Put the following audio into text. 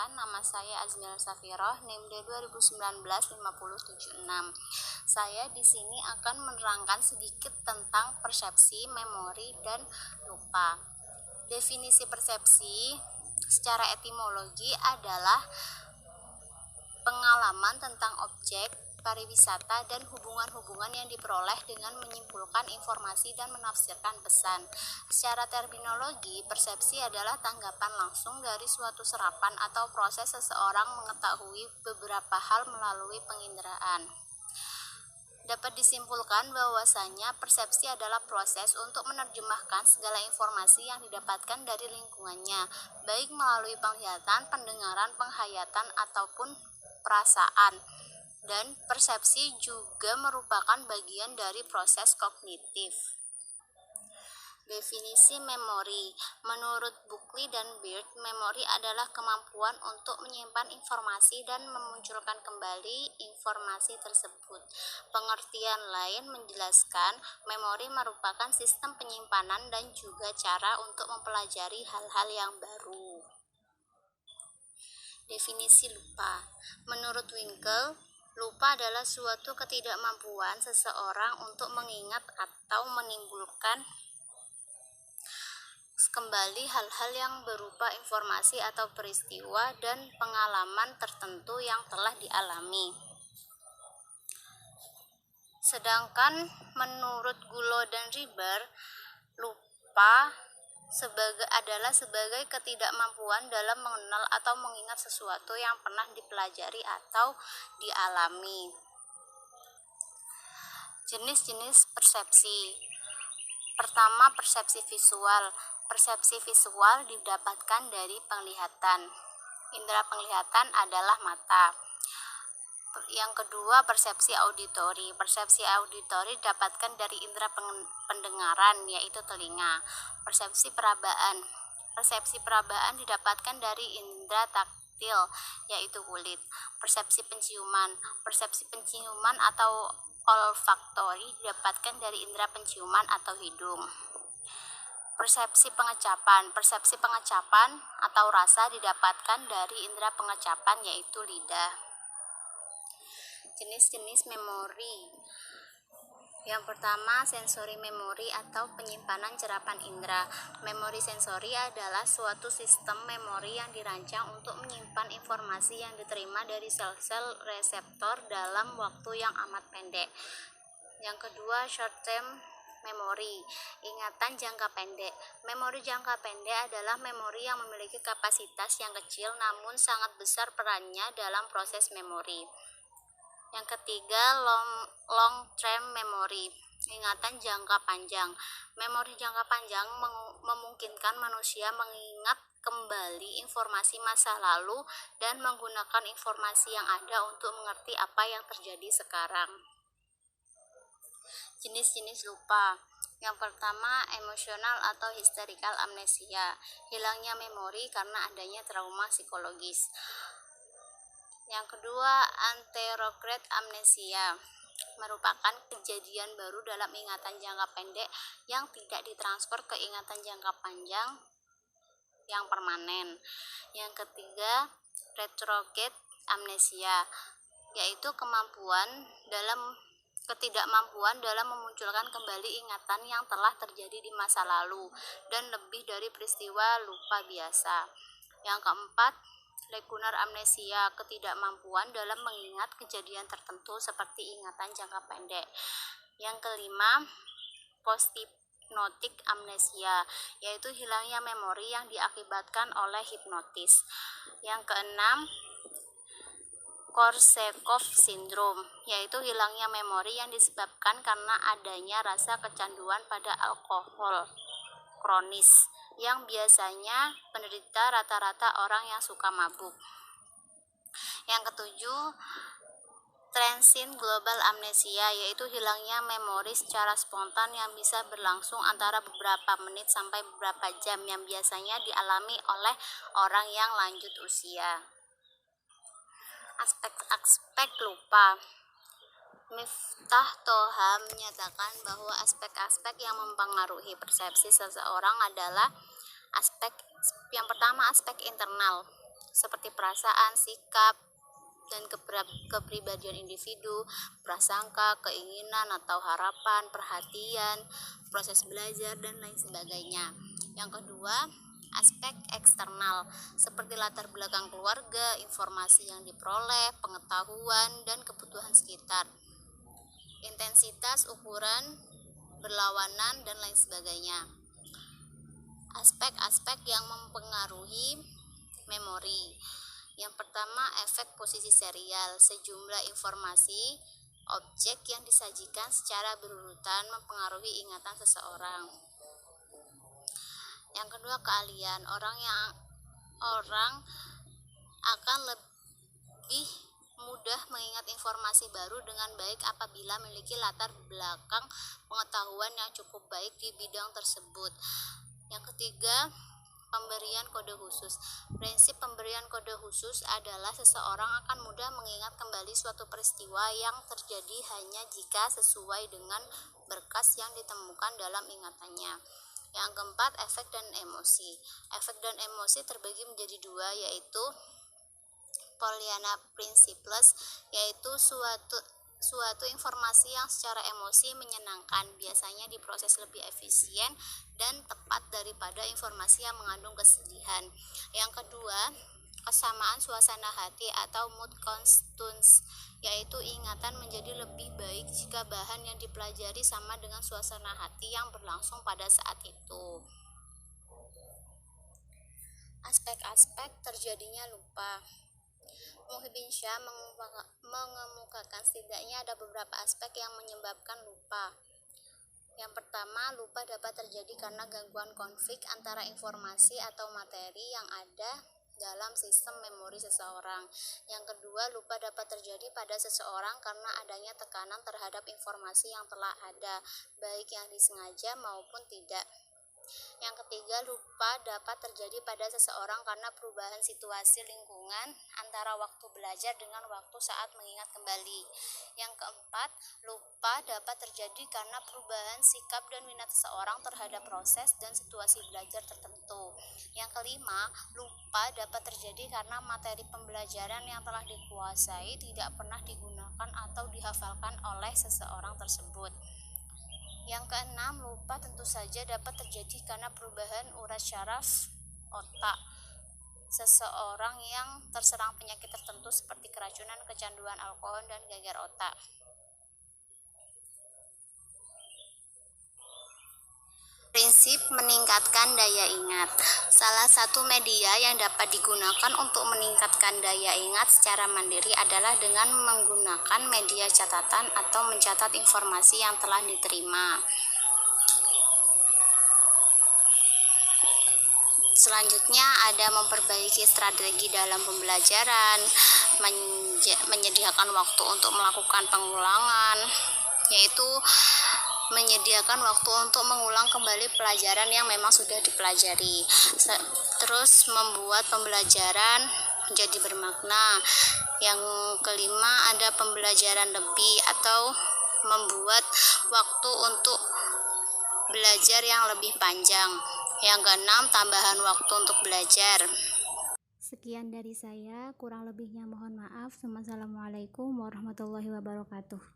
perkenalkan, nama saya Azmil Safiroh, NIM 2019-5076. Saya di sini akan menerangkan sedikit tentang persepsi, memori, dan lupa. Definisi persepsi secara etimologi adalah pengalaman tentang objek pariwisata dan hubungan-hubungan yang diperoleh dengan menyimpulkan informasi dan menafsirkan pesan. Secara terminologi, persepsi adalah tanggapan langsung dari suatu serapan atau proses seseorang mengetahui beberapa hal melalui penginderaan. Dapat disimpulkan bahwasanya persepsi adalah proses untuk menerjemahkan segala informasi yang didapatkan dari lingkungannya, baik melalui penglihatan, pendengaran, penghayatan, ataupun perasaan. Dan persepsi juga merupakan bagian dari proses kognitif. Definisi memori. Menurut Buckley dan Beard, memori adalah kemampuan untuk menyimpan informasi dan memunculkan kembali informasi tersebut. Pengertian lain menjelaskan memori merupakan sistem penyimpanan dan juga cara untuk mempelajari hal-hal yang baru. Definisi lupa. Menurut Winkel, lupa adalah suatu ketidakmampuan seseorang untuk mengingat atau menimbulkan kembali hal-hal yang berupa informasi atau peristiwa dan pengalaman tertentu yang telah dialami. Sedangkan menurut Gulo dan Riber, lupa adalah sebagai ketidakmampuan dalam mengenal atau mengingat sesuatu yang pernah dipelajari atau dialami. Jenis-jenis persepsi. Pertama, persepsi visual. Persepsi visual didapatkan dari penglihatan. Indera penglihatan adalah mata. Yang kedua, persepsi auditori. Persepsi auditori didapatkan dari indera pendengaran, yaitu telinga. Persepsi perabaan. Persepsi perabaan didapatkan dari indera taktil, yaitu kulit. Persepsi penciuman. Persepsi penciuman atau olfaktori didapatkan dari indera penciuman atau hidung. Persepsi pengecapan. Persepsi pengecapan atau rasa didapatkan dari indera pengecapan, yaitu lidah. Jenis-jenis memori. Yang pertama, sensori memori atau penyimpanan cerapan indera. Memori sensori adalah suatu sistem memori yang dirancang untuk menyimpan informasi yang diterima dari sel-sel reseptor dalam waktu yang amat pendek. Yang kedua, short term memori, ingatan jangka pendek. Memori jangka pendek adalah memori yang memiliki kapasitas yang kecil namun sangat besar perannya dalam proses memori. Yang ketiga, long term memory, ingatan jangka panjang. Memori jangka panjang memungkinkan manusia mengingat kembali informasi masa lalu dan menggunakan informasi yang ada untuk mengerti apa yang terjadi sekarang. Jenis-jenis lupa. Yang pertama, emosional atau hysterical amnesia, hilangnya memori karena adanya trauma psikologis. Yang kedua, anterograde amnesia, merupakan kejadian baru dalam ingatan jangka pendek yang tidak ditransfer ke ingatan jangka panjang yang permanen. Yang ketiga, retrograde amnesia, yaitu ketidakmampuan dalam memunculkan kembali ingatan yang telah terjadi di masa lalu dan lebih dari peristiwa lupa biasa. Yang keempat, lacunar amnesia, ketidakmampuan dalam mengingat kejadian tertentu seperti ingatan jangka pendek. Yang kelima, post-hypnotic amnesia, yaitu hilangnya memori yang diakibatkan oleh hipnotis. Yang keenam, Korsakoff syndrome, yaitu hilangnya memori yang disebabkan karena adanya rasa kecanduan pada alkohol kronis, yang biasanya penderita rata-rata orang yang suka mabuk. Yang ketujuh, transient global amnesia, yaitu hilangnya memori secara spontan yang bisa berlangsung antara beberapa menit sampai beberapa jam, yang biasanya dialami oleh orang yang lanjut usia. Aspek-aspek lupa. Miftah Toha menyatakan bahwa aspek-aspek yang mempengaruhi persepsi seseorang adalah yang pertama, aspek internal. seperti perasaan, sikap, dan kepribadian individu, prasangka, keinginan atau harapan, perhatian, proses belajar, dan lain sebagainya. Yang kedua, aspek eksternal seperti latar belakang keluarga, informasi yang diperoleh, pengetahuan, dan kebutuhan sekitar, intensitas, ukuran, berlawanan, dan lain sebagainya. Aspek-aspek yang mempengaruhi memori. Yang pertama, efek posisi serial. Sejumlah informasi, objek yang disajikan secara berurutan mempengaruhi ingatan seseorang. Yang kedua, keahlian. Orang akan lebih mudah mengingat informasi baru dengan baik apabila memiliki latar belakang pengetahuan yang cukup baik di bidang tersebut. Yang ketiga, pemberian kode khusus. Prinsip pemberian kode khusus adalah seseorang akan mudah mengingat kembali suatu peristiwa yang terjadi hanya jika sesuai dengan berkas yang ditemukan dalam ingatannya. Yang keempat, efek dan emosi. Efek dan emosi terbagi menjadi dua, yaitu Pollyanna Principles, yaitu suatu informasi yang secara emosi menyenangkan biasanya diproses lebih efisien dan tepat daripada informasi yang mengandung kesedihan. Yang kedua, kesamaan suasana hati atau mood constants, yaitu ingatan menjadi lebih baik jika bahan yang dipelajari sama dengan suasana hati yang berlangsung pada saat itu. Aspek-aspek terjadinya lupa. Muhyiddin Syah mengemukakan setidaknya ada beberapa aspek yang menyebabkan lupa. Yang pertama, lupa dapat terjadi karena gangguan konflik antara informasi atau materi yang ada dalam sistem memori seseorang. Yang kedua, lupa dapat terjadi pada seseorang karena adanya tekanan terhadap informasi yang telah ada, baik yang disengaja maupun tidak. Yang ketiga, lupa dapat terjadi pada seseorang karena perubahan situasi lingkungan antara waktu belajar dengan waktu saat mengingat kembali. Yang keempat, lupa dapat terjadi karena perubahan sikap dan minat seseorang terhadap proses dan situasi belajar tertentu. Yang kelima, lupa dapat terjadi karena materi pembelajaran yang telah dikuasai tidak pernah digunakan atau dihafalkan oleh seseorang tersebut. Yang keenam, lupa tentu saja dapat terjadi karena perubahan urat syaraf otak seseorang yang terserang penyakit tertentu seperti keracunan, kecanduan alkohol, dan gegar otak. Prinsip meningkatkan daya ingat. Salah satu media yang dapat digunakan untuk meningkatkan daya ingat secara mandiri adalah dengan menggunakan media catatan atau mencatat informasi yang telah diterima. Selanjutnya ada memperbaiki strategi dalam pembelajaran, menyediakan waktu untuk melakukan pengulangan, yaitu menyediakan waktu untuk mengulang kembali pelajaran yang memang sudah dipelajari. Terus membuat pembelajaran menjadi bermakna. Yang kelima ada pembelajaran lebih atau membuat waktu untuk belajar yang lebih panjang. Yang keenam, tambahan waktu untuk belajar. Sekian dari saya, kurang lebihnya mohon maaf. Wassalamualaikum warahmatullahi wabarakatuh.